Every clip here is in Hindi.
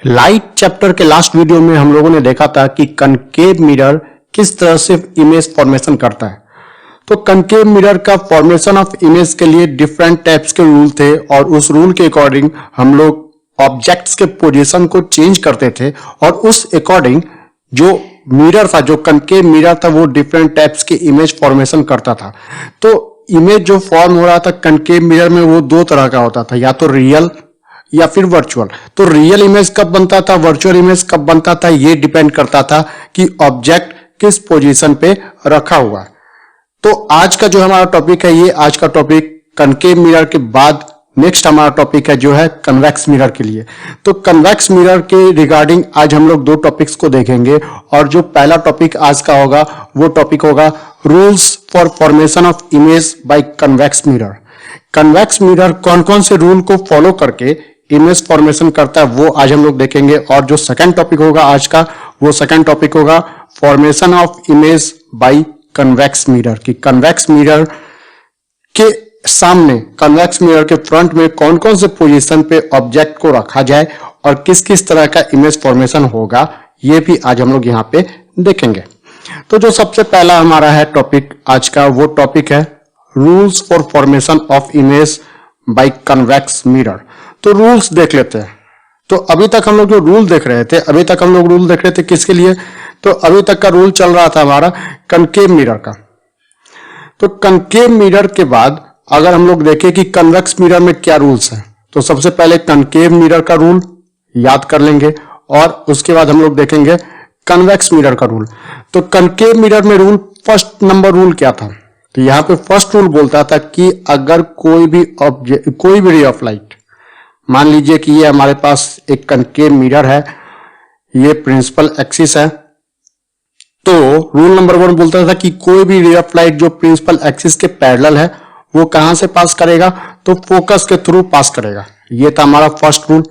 लाइट चैप्टर के लास्ट वीडियो में हम लोगों ने देखा था कि कनकेव मिरर किस तरह से इमेज फॉर्मेशन करता है। तो कनकेव मिरर का फॉर्मेशन ऑफ इमेज के लिए डिफरेंट टाइप्स के रूल थे और उस रूल के अकॉर्डिंग हम लोग ऑब्जेक्ट्स के पोजीशन को चेंज करते थे और उस अकॉर्डिंग जो मिरर था, जो कनकेव मिरर था, वो डिफरेंट टाइप्स की इमेज फॉर्मेशन करता था। तो इमेज जो फॉर्म हो रहा था कनकेव मिरर में वो दो तरह का होता था, या तो रियल या फिर वर्चुअल। तो रियल इमेज कब बनता था, वर्चुअल इमेज कब बनता था, ये डिपेंड करता था कि ऑब्जेक्ट किस पोजीशन पे रखा हुआ है। तो आज का जो हमारा टॉपिक है, ये आज का टॉपिक कनकेव मिरर के बाद नेक्स्ट हमारा टॉपिक है जो है कन्वेक्स मिरर के लिए। तो कन्वेक्स मिरर के रिगार्डिंग आज हम लोग दो टॉपिक्स को देखेंगे और जो पहला टॉपिक आज का होगा वो टॉपिक होगा rules for formation of image by convex mirror. Convex mirror कौन कौन से रूल को फॉलो करके इमेज फॉर्मेशन करता है वो आज हम लोग देखेंगे। और जो सेकंड टॉपिक होगा आज का, वो सेकंड टॉपिक होगा formation of image by convex mirror. कि कन्वेक्स मिरर के सामने, कन्वेक्स मिरर के फ्रंट में कौन कौन से पोजीशन पे ऑब्जेक्ट को रखा जाए और किस किस तरह का इमेज फॉर्मेशन होगा, ये भी आज हम लोग यहाँ पे देखेंगे। तो जो सबसे पहला हमारा है टॉपिक आज का, वो टॉपिक है rules for formation of image by convex mirror. तो रूल्स देख लेते हैं। तो अभी तक हम लोग जो रूल देख रहे थे, किसके लिए? तो अभी तक का रूल चल रहा था हमारा कनकेव मिरर का। तो कनकेव मिरर के बाद अगर हम लोग देखें कि कन्वेक्स मिरर में क्या रूल्स हैं, तो सबसे पहले कनकेव मिरर का रूल याद कर लेंगे और उसके बाद हम लोग देखेंगे कन्वेक्स मिरर का रूल। तो कनकेव मिरर में रूल, फर्स्ट नंबर रूल क्या था? तो यहाँ पे फर्स्ट रूल बोलता था कि अगर कोई भी रे ऑफ लाइट, मान लीजिए कि ये हमारे पास एक कनकेव मिरर है, ये प्रिंसिपल एक्सिस है, तो रूल नंबर 1 बोलता था कि कोई भी रे ऑफ लाइट जो प्रिंसिपल एक्सिस के पैरेलल है वो कहां से पास करेगा? तो फोकस के थ्रू पास करेगा। ये था हमारा फर्स्ट रूल।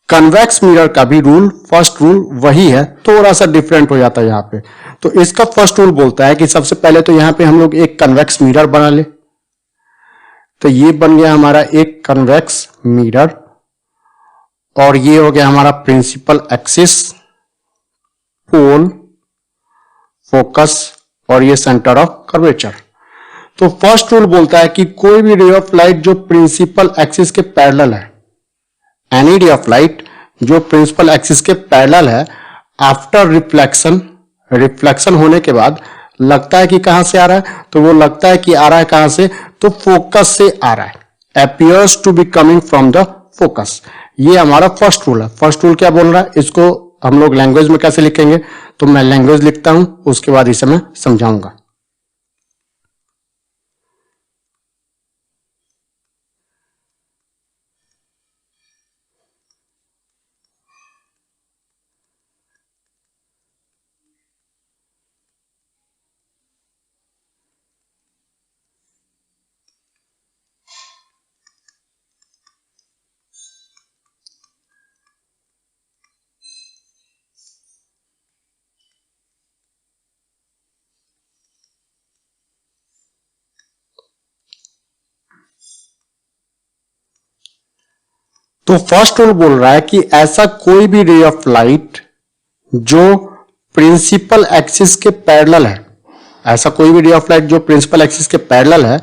कन्वेक्स मिरर का भी रूल, फर्स्ट रूल वही है, थोड़ा सा डिफरेंट हो जाता है यहाँ पे। तो इसका फर्स्ट रूल बोलता है कि सबसे पहले तो यहाँ पे हम लोग एक कन्वेक्स मिरर बना ले। तो ये बन गया हमारा एक कन्वेक्स मिरर और ये हो गया हमारा प्रिंसिपल एक्सिस, पोल, फोकस और ये सेंटर ऑफ कर्वेचर। तो फर्स्ट रूल बोलता है कि कोई भी रे ऑफ लाइट जो प्रिंसिपल एक्सिस के पैरेलल है, एनी रे ऑफ लाइट जो प्रिंसिपल एक्सिस के पैरेलल है, आफ्टर रिफ्लेक्शन होने के बाद लगता है कि कहां से आ रहा है? तो वो लगता है कि आ रहा है कहां से? तो फोकस से आ रहा है। appears to be coming from the focus। ये हमारा फर्स्ट रूल है। फर्स्ट रूल क्या बोल रहा है, इसको हम लोग लैंग्वेज में कैसे लिखेंगे? तो मैं लैंग्वेज लिखता हूं, उसके बाद इसे मैं समझाऊंगा। तो फर्स्ट रूल बोल रहा है कि ऐसा कोई भी रे ऑफ लाइट जो प्रिंसिपल एक्सिस के पैरेलल है, ऐसा कोई भी रे ऑफ लाइट जो प्रिंसिपल एक्सिस के पैरेलल है,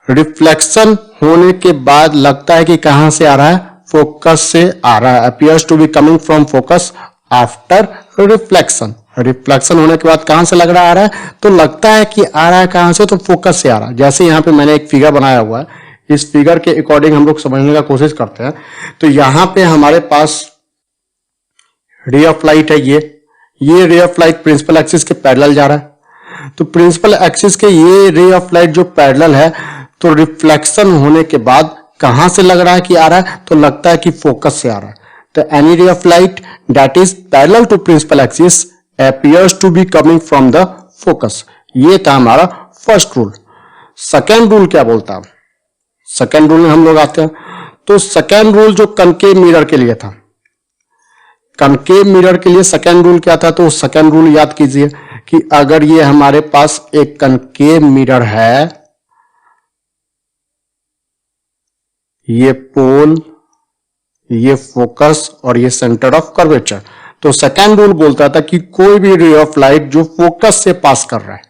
रिफ्लेक्शन होने के बाद लगता है कि कहां से आ रहा है? फोकस से आ रहा है। appears to be coming from focus after reflection होने के बाद कहां से लग रहा आ रहा है? तो लगता है कि आ रहा है कहां से? तो फोकस से आ रहा है। जैसे यहां पे मैंने एक फिगर बनाया हुआ है, इस फिगर के अकॉर्डिंग हम लोग समझने का कोशिश करते हैं। तो यहां पे हमारे पास रे ऑफ लाइट है, ये ray of light principal axis के पैरेलल जा रहा है। तो प्रिंसिपल एक्सिस के ये रे ऑफ लाइट जो पैरेलल है, तो रिफ्लेक्शन होने के बाद कहां से लग रहा है कि आ रहा है? तो लगता है कि फोकस से आ रहा है। तो any ray of light that is parallel to principal axis appears to be coming from the focus। ये था हमारा फर्स्ट रूल। सेकेंड रूल क्या बोलता है? सेकेंड रूल में हम लोग आते हैं। तो सेकेंड रूल जो कनकेव मिरर के लिए था, कनकेव मिरर के लिए सेकेंड रूल क्या था? तो सेकेंड रूल याद कीजिए कि अगर ये हमारे पास एक कनकेव मिरर है, ये पोल, ये फोकस और ये सेंटर ऑफ कर्वेचर। तो सेकेंड रूल बोलता था कि कोई भी रे ऑफ लाइट जो फोकस से पास कर रहा है,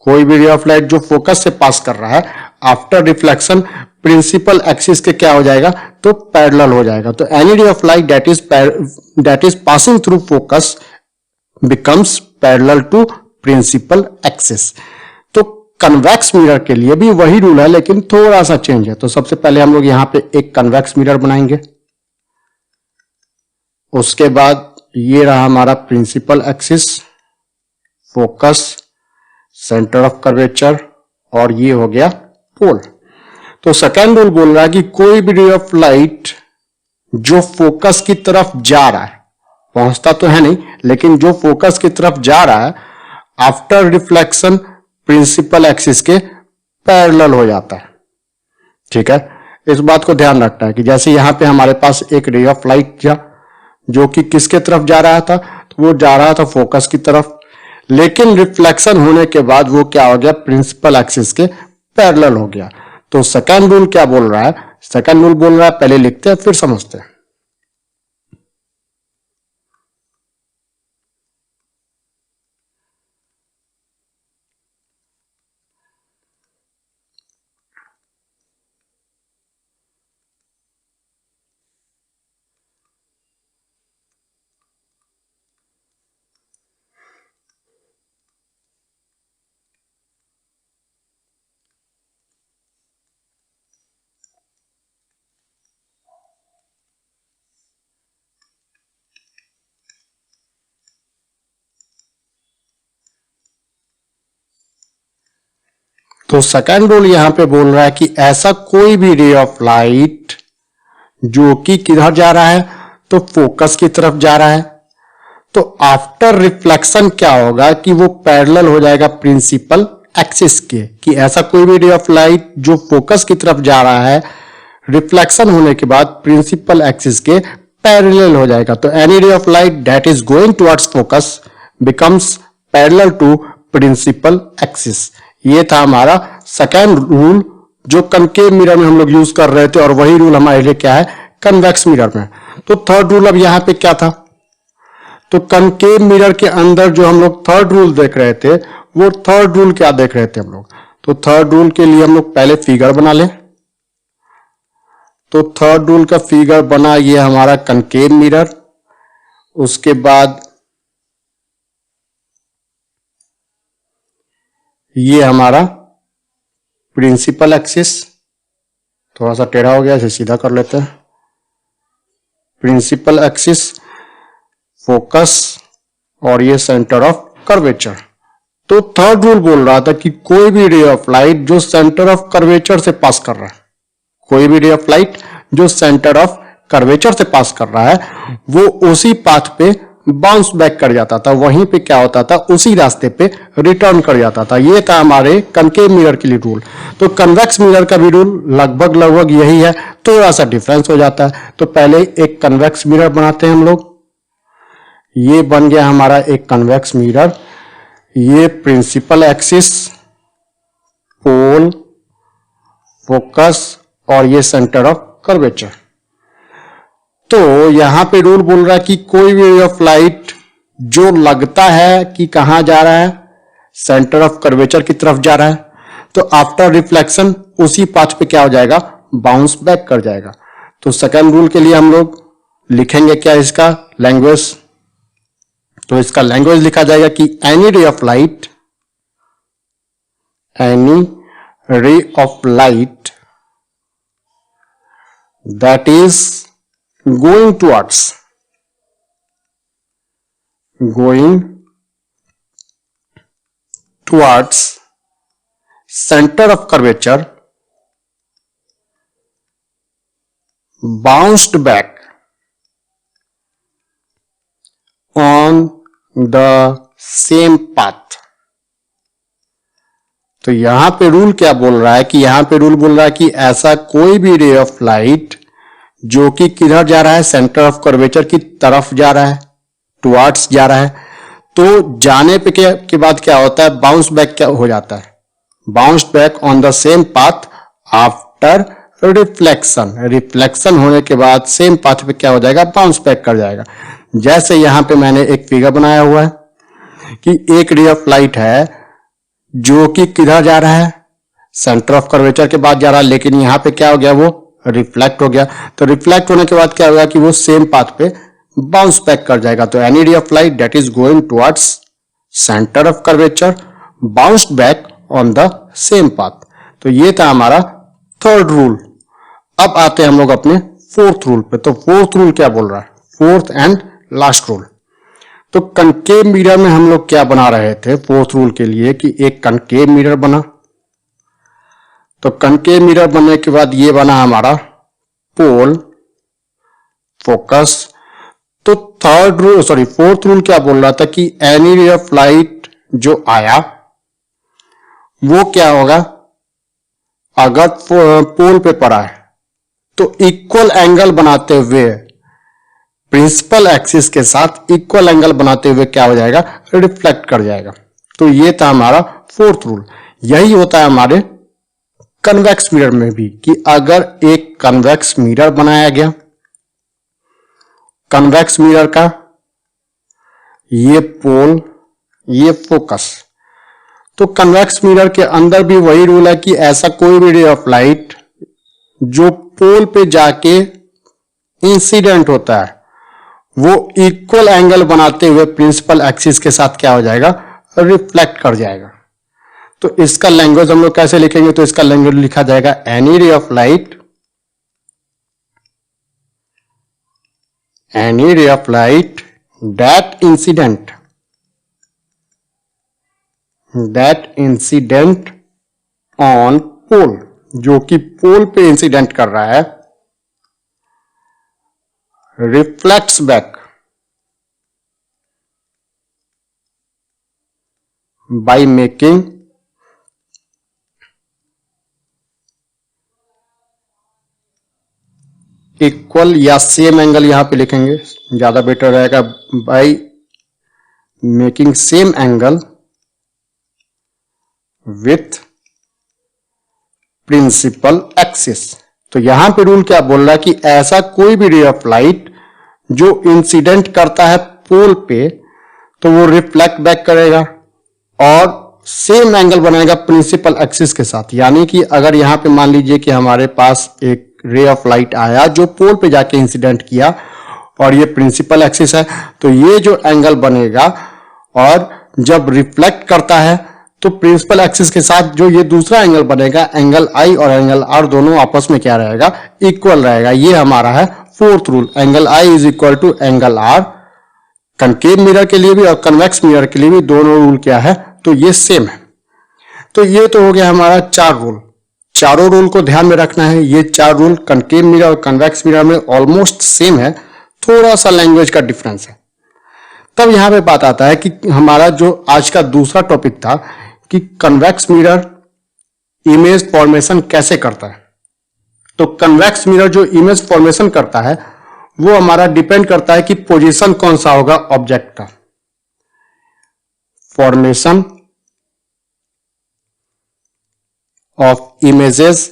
कोई भी रे ऑफ लाइट जो फोकस से पास कर रहा है, आफ्टर रिफ्लेक्शन प्रिंसिपल एक्सिस के क्या हो जाएगा, तो पैरेलल हो जाएगा। तो any ray of light that is passing through focus becomes parallel to principal axis. तो कन्वेक्स मिरर के लिए भी वही रूल है, लेकिन थोड़ा सा चेंज है। तो सबसे पहले हम लोग यहां पे एक कन्वेक्स मिरर बनाएंगे, उसके बाद ये रहा हमारा principal axis, focus, centre of curvature, और ये हो गया पोल। तो सेकेंड रूल बोल रहा है कि कोई भी रे ऑफ लाइट जो फोकस की तरफ जा रहा है, पहुंचता तो है नहीं लेकिन जो फोकस की तरफ जा रहा है, आफ्टर रिफ्लेक्शन प्रिंसिपल एक्सिस के पैरेलल हो जाता है। ठीक है, इस बात को ध्यान रखना है कि जैसे यहां पे हमारे पास एक रे ऑफ लाइट था जो कि किसके तरफ जा रहा था, तो वो जा रहा था फोकस की तरफ, लेकिन रिफ्लेक्शन होने के बाद वो क्या हो गया, प्रिंसिपल एक्सिस के पैरेलल हो गया। तो सेकंड रूल क्या बोल रहा है, सेकंड रूल बोल रहा है, पहले लिखते हैं फिर समझते हैं। तो सेकंड रूल यहां पे बोल रहा है कि ऐसा कोई भी रे ऑफ लाइट जो कि किधर जा रहा है, तो फोकस की तरफ जा रहा है, तो आफ्टर रिफ्लेक्शन क्या होगा कि वो पैरेलल हो जाएगा प्रिंसिपल एक्सिस के। कि ऐसा कोई भी रे ऑफ लाइट जो फोकस की तरफ जा रहा है, रिफ्लेक्शन होने के बाद प्रिंसिपल एक्सिस के पैरेलल हो जाएगा। तो any ray of light that is going towards focus becomes parallel to principal axis. ये था हमारा सेकेंड रूल जो कनकेव मिरर में हम लोग यूज कर रहे थे, और वही रूल हमारे लिए क्या है, कन्वेक्स मिरर में। तो थर्ड रूल अब यहां पे क्या था, तो कनकेव मिरर के अंदर जो हम लोग थर्ड रूल देख रहे थे, वो थर्ड रूल क्या देख रहे थे हम लोग, तो थर्ड रूल के लिए हम लोग पहले फिगर बना लें। तो थर्ड रूल का फिगर बना ये हमारा कनकेव मिरर, उसके बाद ये हमारा प्रिंसिपल एक्सिस, थोड़ा सा टेढ़ा हो गया, इसे सीधा कर लेते हैं। प्रिंसिपल एक्सिस, फोकस, और ये सेंटर ऑफ कर्वेचर। तो थर्ड रूल बोल रहा था कि कोई भी रे ऑफ लाइट जो सेंटर ऑफ कर्वेचर से पास कर रहा है, कोई भी रे ऑफ लाइट जो सेंटर ऑफ कर्वेचर से पास कर रहा है, वो उसी पाथ पे बाउंस बैक कर जाता था, वहीं पे क्या होता था, उसी रास्ते पे रिटर्न कर जाता था। ये था हमारे कनकेव मिरर के लिए रूल। तो कन्वेक्स मिरर का भी रूल लगभग यही है, थोड़ा सा डिफरेंस हो जाता है। तो पहले एक कन्वेक्स मिरर बनाते हैं हम लोग। ये बन गया हमारा एक कन्वेक्स मिरर, ये प्रिंसिपल एक्सिस, पोल, फोकस, और ये सेंटर ऑफ कर्वेचर। तो यहां पे रूल बोल रहा है कि कोई भी रे ऑफ लाइट जो लगता है कि कहां जा रहा है, सेंटर ऑफ कर्वेचर की तरफ जा रहा है, तो आफ्टर रिफ्लेक्शन उसी पाथ पे क्या हो जाएगा, बाउंस बैक कर जाएगा। तो सेकंड रूल के लिए हम लोग लिखेंगे क्या, इसका लैंग्वेज। तो इसका लैंग्वेज लिखा जाएगा कि any ray of light, any ray of light that is going towards center of curvature bounced back on the same path। तो यहां पे रूल क्या बोल रहा है कि यहां पे रूल बोल रहा है कि ऐसा कोई भी रे ऑफ लाइट जो कि किधर जा रहा है, सेंटर ऑफ कर्वेचर की तरफ जा रहा है, टुवर्ड्स जा रहा है, तो जाने पे के बाद क्या होता है, बाउंस बैक क्या हो जाता है, bounce back on the same path after reflection. Reflection होने के बाद सेम पाथ पे क्या हो जाएगा, बाउंस बैक कर जाएगा। जैसे यहां पे मैंने एक फिगर बनाया हुआ है कि एक रे ऑफ लाइट है जो कि किधर जा रहा है, सेंटर ऑफ कर्वेचर के बाद जा रहा है, लेकिन यहां पे क्या हो गया, वो रिफ्लेक्ट हो गया। तो रिफ्लेक्ट होने के बाद क्या होगा कि वो सेम पाथ पे बाउंस बैक कर जाएगा। तो any ray of light that is going towards centre of curvature bounced back on the same path. तो ये था हमारा थर्ड रूल। अब आते हैं हम लोग अपने फोर्थ रूल पे। तो फोर्थ रूल क्या बोल रहा है, फोर्थ एंड लास्ट रूल। तो कनकेव मिरर में हम लोग क्या बना रहे थे फोर्थ रूल के लिए कि एक कनकेव मिरर बना। तो कनकेव मिरर बनने के बाद ये बना हमारा पोल, फोकस। तो थर्ड रूल फोर्थ रूल क्या बोल रहा था कि एनी रे ऑफ लाइट जो आया वो क्या होगा, अगर पोल पे पड़ा है तो इक्वल एंगल बनाते हुए प्रिंसिपल एक्सिस के साथ इक्वल एंगल बनाते हुए क्या हो जाएगा, रिफ्लेक्ट कर जाएगा। तो ये था हमारा फोर्थ रूल। यही होता है हमारे कन्वेक्स मिरर में भी कि अगर एक कन्वेक्स मिरर बनाया गया, कन्वेक्स मिरर का ये पोल ये फोकस, तो कन्वेक्स मिरर के अंदर भी वही रूल है कि ऐसा कोई भी रे ऑफ लाइट जो पोल पे जाके इंसिडेंट होता है वो इक्वल एंगल बनाते हुए प्रिंसिपल एक्सिस के साथ क्या हो जाएगा, रिफ्लेक्ट कर जाएगा। तो इसका लैंग्वेज हम लोग कैसे लिखेंगे, तो इसका लैंग्वेज लिखा जाएगा any ray of light, any ray of light that incident on pole, जो कि पोल पे इंसिडेंट कर रहा है, reflects back by making equal या सेम एंगल, यहां पे लिखेंगे ज्यादा बेटर रहेगा, by making same angle with principal axis. तो यहां पे रूल क्या बोल रहा है कि ऐसा कोई भी रे ऑफ लाइट जो इंसिडेंट करता है पोल पे तो वो रिफ्लेक्ट बैक करेगा और सेम एंगल बनाएगा प्रिंसिपल एक्सिस के साथ। यानी कि अगर यहां पे मान लीजिए कि हमारे पास एक रे ऑफ लाइट आया जो पोल पे जाके इंसिडेंट किया और ये प्रिंसिपल एक्सिस है, तो ये जो एंगल बनेगा और जब रिफ्लेक्ट करता है तो प्रिंसिपल एक्सिस के साथ जो ये दूसरा एंगल बनेगा, एंगल आई और एंगल आर दोनों आपस में क्या रहेगा, इक्वल रहेगा। ये हमारा है fourth rule, angle i is equal to angle r. Concave mirror के लिए भी और कन्वेक्स मिरर के लिए भी दोनों रूल क्या है, तो ये सेम है। तो ये तो हो गया हमारा चार रूल। चारों रूल को ध्यान में रखना है। ये चार रूल कनकेव मिरर और कन्वेक्स मिरर में ऑलमोस्ट सेम है, थोड़ा सा लैंग्वेज का डिफरेंस है। तब यहां पे बात आता है कि हमारा जो आज का दूसरा टॉपिक था कि कन्वेक्स मिरर इमेज फॉर्मेशन कैसे करता है। तो कन्वेक्स मिरर जो इमेज फॉर्मेशन करता है वो हमारा डिपेंड करता है कि पोजीशन कौन सा होगा ऑब्जेक्ट का। Formation of images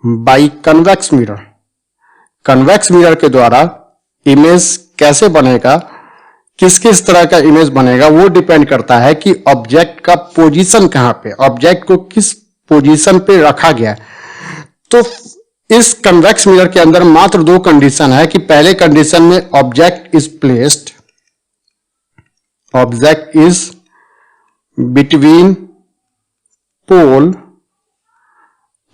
bye convex mirror. Convex mirror के द्वारा इमेज कैसे बनेगा, किस किस तरह का इमेज बनेगा, वो डिपेंड करता है कि ऑब्जेक्ट का पोजीशन कहां पे, ऑब्जेक्ट को किस पोजीशन पे रखा गया है। तो इस कन्वेक्स मिरर के अंदर मात्र दो कंडीशन है कि पहले कंडीशन में object is placed, object is between pole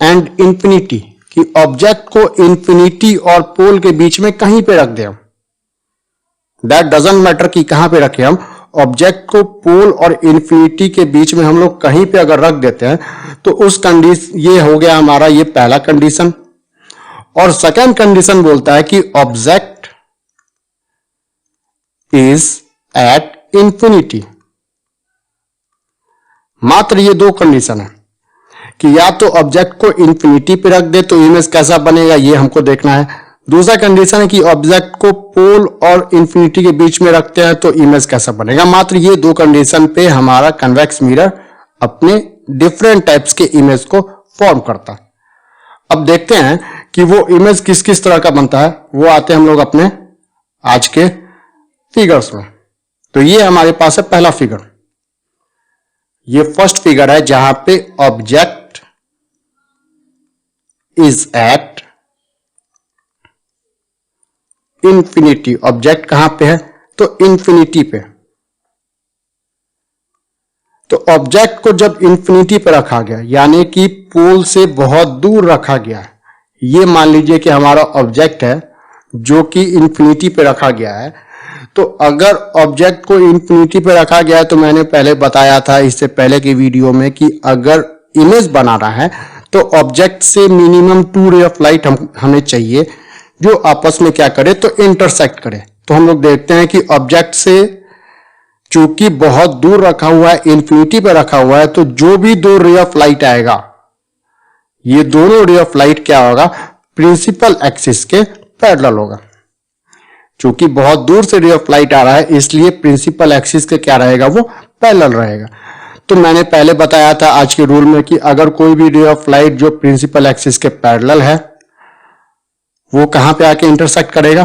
and infinity, कि ऑब्जेक्ट को इंफिनिटी और पोल के बीच में कहीं पे रख दें। दैट डजंट मैटर कि कहां पे रखें हम, ऑब्जेक्ट को पोल और इंफिनिटी के बीच में हम लोग कहीं पे अगर रख देते हैं तो उस कंडीशन, ये हो गया हमारा ये पहला कंडीशन। और सेकंड कंडीशन बोलता है कि ऑब्जेक्ट इज एट इंफिनिटी। मात्र ये दो कंडीशन है कि या तो ऑब्जेक्ट को इंफिनिटी पे रख दे तो इमेज कैसा बनेगा ये हमको देखना है। दूसरा कंडीशन है कि ऑब्जेक्ट को पोल और इंफिनिटी के बीच में रखते हैं तो इमेज कैसा बनेगा। मात्र ये दो कंडीशन पे हमारा कन्वेक्स मिरर अपने डिफरेंट टाइप्स के इमेज को फॉर्म करता है। अब देखते हैं कि वो इमेज किस किस तरह का बनता है। वो आते हैं हम लोग अपने आज के फिगर्स में। तो ये हमारे पास है पहला फिगर। ये फर्स्ट फिगर है जहां पे object is at infinity. Object कहां पे है? तो इंफिनिटी पे। तो ऑब्जेक्ट को जब इंफिनिटी पे रखा गया यानी कि पोल से बहुत दूर रखा गया है, ये मान लीजिए कि हमारा ऑब्जेक्ट है जो कि इंफिनिटी पे रखा गया है। तो अगर ऑब्जेक्ट को इंफिनिटी पे रखा गया है तो मैंने पहले बताया था इससे पहले की वीडियो में कि अगर इमेज बनाना है तो ऑब्जेक्ट से मिनिमम 2 रे ऑफ लाइट हमें चाहिए जो आपस में क्या करे? तो इंटरसेक्ट करे। तो हम लोग देखते हैं कि ऑब्जेक्ट से चूंकि बहुत दूर रखा हुआ है, इंफिनिटी पे रखा हुआ है, तो जो भी 2 रे ऑफ लाइट आएगा, ये दोनों रे ऑफ लाइट क्या होगा? प्रिंसिपल एक्सिस के पैरेलल होगा। चूंकि बहुत दूर से रे ऑफ लाइट आ रहा है इसलिए प्रिंसिपल एक्सिस के क्या रहेगा? वो पैरेलल रहेगा। तो मैंने पहले बताया था आज के रूल में कि अगर कोई भी रे ऑफ लाइट जो प्रिंसिपल एक्सिस के पैरेलल है वो कहां पे आके इंटरसेक्ट करेगा?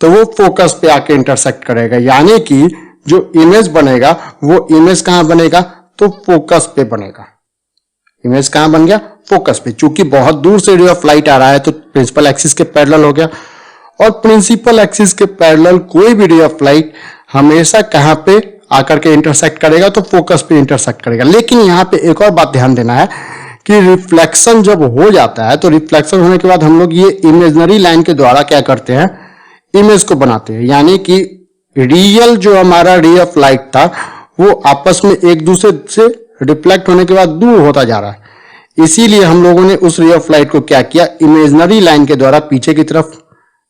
तो वो फोकस पे आके इंटरसेक्ट करेगा। यानी कि जो इमेज बनेगा वो इमेज कहां बनेगा? तो फोकस पे बनेगा। इमेज कहां बन गया? फोकस पे। चूंकि बहुत दूर से रे ऑफ लाइट आ रहा है तो प्रिंसिपल एक्सिस के पैरेलल हो गया। और प्रिंसिपल एक्सिस के पैरेलल कोई भी रे ऑफ लाइट हमेशा कहां पे आकर के इंटरसेक्ट करेगा? तो फोकस पे इंटरसेक्ट करेगा। लेकिन यहां पे एक और बात ध्यान देना है कि रिफ्लेक्शन जब हो जाता है तो रिफ्लेक्शन होने के बाद हम लोग ये इमेजिनरी लाइन के द्वारा क्या करते हैं? इमेज को बनाते हैं। यानी कि रियल जो हमारा रे ऑफ लाइट था वो आपस में एक दूसरे से रिफ्लेक्ट होने के बाद दूर होता जा रहा है। इसीलिए हम लोगों ने उस रे ऑफ लाइट को क्या किया? इमेजिनरी लाइन के द्वारा पीछे की तरफ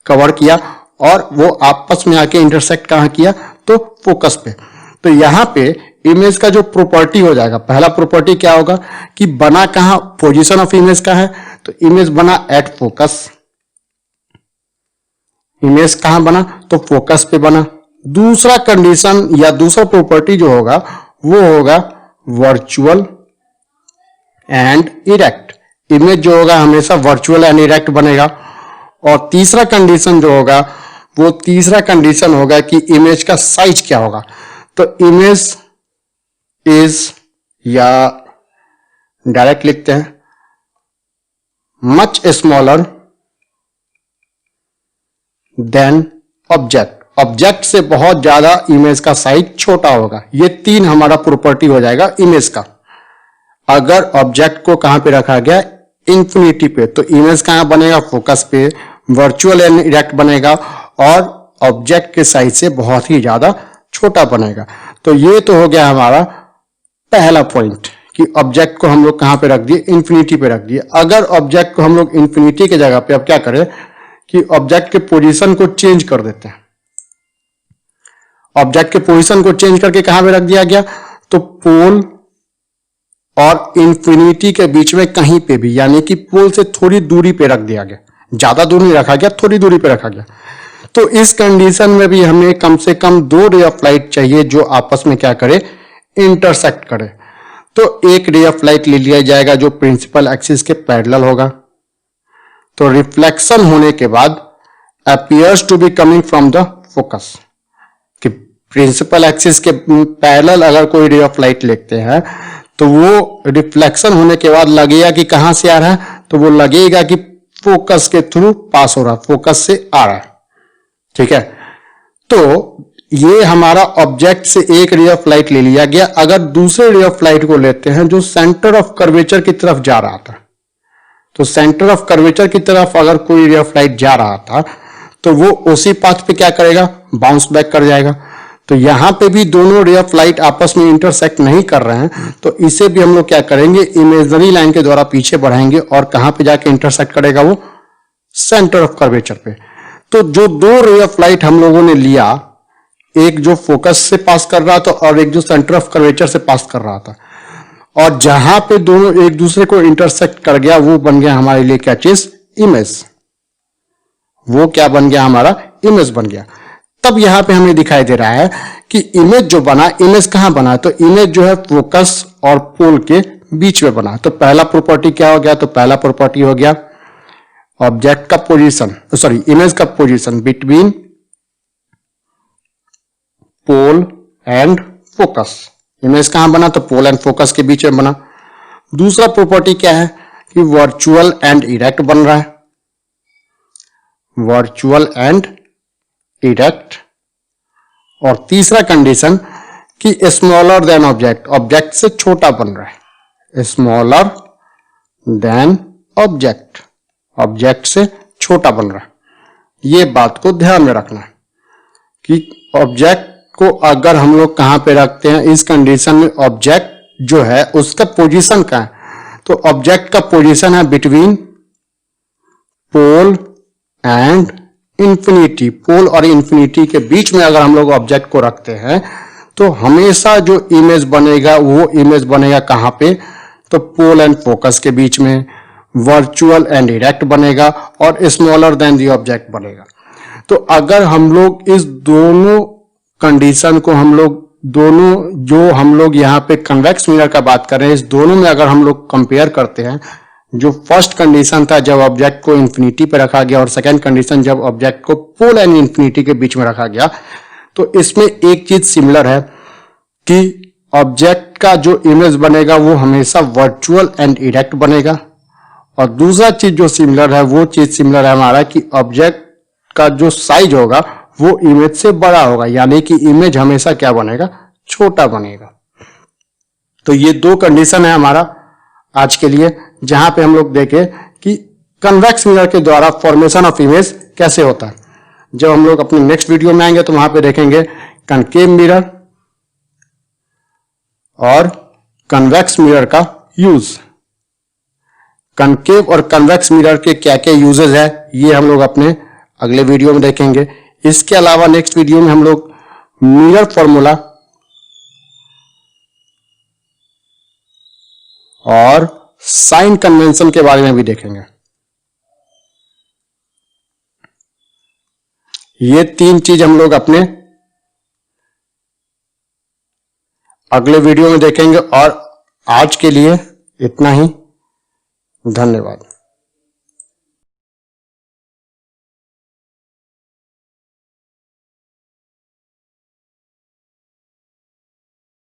कवर किया और वो आपस में आके इंटरसेक्ट कहां किया? तो फोकस पे। तो यहां पे इमेज का जो प्रॉपर्टी हो जाएगा, पहला प्रॉपर्टी क्या होगा कि बना कहां? पोजीशन ऑफ इमेज का है तो इमेज बना एट फोकस। इमेज कहां बना? तो फोकस पे बना। दूसरा कंडीशन या दूसरा प्रॉपर्टी जो होगा वो होगा वर्चुअल एंड इरेक्ट। इमेज जो होगा हमेशा वर्चुअल एंड इरेक्ट बनेगा। और तीसरा कंडीशन जो होगा वो तीसरा कंडीशन होगा कि इमेज का साइज क्या होगा? तो इमेज इज, या डायरेक्ट लिखते हैं, much smaller than object. Object से बहुत ज्यादा इमेज का साइज छोटा होगा। ये 3 हमारा प्रॉपर्टी हो जाएगा इमेज का। अगर ऑब्जेक्ट को कहां पे रखा गया? इंफिनिटी पे, तो इमेज कहां बनेगा? फोकस पे। वर्चुअल एंड इरेक्ट बनेगा और ऑब्जेक्ट के साइज से बहुत ही ज्यादा छोटा बनेगा। तो ये तो हो गया हमारा पहला पॉइंट कि ऑब्जेक्ट को हम लोग कहां पे रख दिए? इंफिनिटी पे रख दिए। अगर ऑब्जेक्ट को हम लोग इंफिनिटी के जगह पे अब क्या करें कि ऑब्जेक्ट के पोजीशन को चेंज कर देते हैं। ऑब्जेक्ट के पोजीशन को चेंज करके कहां पे रख दिया गया? तो पोल और इंफिनिटी के बीच में कहीं पे भी, यानी कि पोल से थोड़ी दूरी पे रख दिया गया। ज्यादा दूर नहीं रखा गया, थोड़ी दूरी पे रखा गया। तो इस कंडीशन में भी हमें कम से कम 2 रे ऑफ लाइट चाहिए जो आपस में क्या करे? इंटरसेक्ट करे। तो एक रे ऑफ लाइट ले लिया जाएगा जो प्रिंसिपल एक्सिस के पैरेलल होगा। तो रिफ्लेक्शन होने के बाद appears to be coming from the focus, कि प्रिंसिपल एक्सिस के पैरेलल अगर कोई रे ऑफ लाइट लेते हैं तो वो रिफ्लेक्शन होने के बाद लगेगा कि कहां से आ रहा है? तो वो लगेगा कि फोकस के थ्रू पास हो रहा है, फोकस से आ रहा है। ठीक है, तो ये हमारा ऑब्जेक्ट से एक रे ऑफ लाइट ले लिया गया। अगर दूसरे रे ऑफ लाइट को लेते हैं जो सेंटर ऑफ कर्वेचर की तरफ जा रहा था, तो सेंटर ऑफ कर्वेचर की तरफ अगर कोई रे ऑफ लाइट जा रहा था तो वो उसी पाथ पे क्या करेगा? बाउंस बैक कर जाएगा। तो यहां पे भी दोनों रे ऑफ लाइट आपस में इंटरसेक्ट नहीं कर रहे हैं, तो इसे भी हम लोग क्या करेंगे? इमेजिनरी लाइन के द्वारा पीछे बढ़ाएंगे और कहां पे जाके इंटरसेक्ट करेगा? वो सेंटर ऑफ कर्वेचर पे। तो जो 2 रे ऑफ लाइट हम लोगों ने लिया, एक जो फोकस से पास कर रहा था और एक जो सेंटर ऑफ कर्वेचर से पास कर रहा था, और जहां पे दोनों एक दूसरे को इंटरसेक्ट कर गया वो बन गया हमारे लिए क्या चीज? इमेज। वो क्या बन गया? हमारा इमेज बन गया। तब यहां पे हमें दिखाई दे रहा है कि इमेज जो बना, इमेज कहां बना? तो इमेज जो है फोकस और पोल के बीच में बना। तो पहला प्रॉपर्टी क्या हो गया? तो पहला प्रॉपर्टी हो गया ऑब्जेक्ट का पोजीशन, सॉरी इमेज का position between pole and focus. Image कहां बना? तो पोल एंड फोकस के बीच में बना। दूसरा प्रॉपर्टी क्या है कि वर्चुअल एंड इरेक्ट बन रहा है, वर्चुअल एंड इरेक्ट। और तीसरा कंडीशन कि स्मॉलर देन ऑब्जेक्ट, ऑब्जेक्ट से छोटा बन रहा है, स्मॉलर देन ऑब्जेक्ट, ऑब्जेक्ट से छोटा बन रहा है। ये बात को ध्यान में रखना है कि ऑब्जेक्ट को अगर हम लोग कहां पे रखते हैं, इस कंडीशन में ऑब्जेक्ट जो है उसका पोजीशन क्या है? तो ऑब्जेक्ट का पोजीशन है बिटवीन पोल एंड इंफिनिटी। पोल और इंफिनिटी के बीच में अगर हम लोग ऑब्जेक्ट को रखते हैं तो हमेशा जो इमेज बनेगा वो इमेज बनेगा कहां पे? तो पोल एंड फोकस के बीच में, वर्चुअल एंड इरेक्ट बनेगा और स्मॉलर देन दी ऑब्जेक्ट बनेगा। तो अगर हम लोग इस दोनों कंडीशन को हम लोग दोनों जो हम लोग यहाँ पे कन्वेक्स मिरर का बात कर रहे हैं, इस दोनों में अगर हम लोग कंपेयर करते हैं, जो फर्स्ट कंडीशन था जब ऑब्जेक्ट को इंफिनिटी पे रखा गया और सेकंड कंडीशन जब ऑब्जेक्ट को पोल एंड इंफिनिटी के बीच में रखा गया, तो इसमें एक चीज सिमिलर है कि ऑब्जेक्ट का जो इमेज बनेगा वो हमेशा वर्चुअल एंड इरेक्ट बनेगा। और दूसरा चीज जो सिमिलर है वो चीज सिमिलर है हमारा कि ऑब्जेक्ट का जो साइज होगा वो इमेज से बड़ा होगा, यानी कि इमेज हमेशा क्या बनेगा? छोटा बनेगा। तो ये दो कंडीशन है हमारा आज के लिए, जहां पे हम लोग देखें कि कन्वेक्स मिरर के द्वारा फॉर्मेशन ऑफ इमेज कैसे होता है। जब हम लोग अपने नेक्स्ट वीडियो में आएंगे तो वहां पे देखेंगे कनकेव मिरर और कन्वेक्स मिरर का यूज। कनकेव और कन्वेक्स मिरर के क्या क्या यूजेस है ये हम लोग अपने अगले वीडियो में देखेंगे। इसके अलावा नेक्स्ट वीडियो में हम लोग मिरर फॉर्मूला और साइन कन्वेंशन के बारे में भी देखेंगे। ये तीन चीज हम लोग अपने अगले वीडियो में देखेंगे। और आज के लिए इतना ही, धन्यवाद।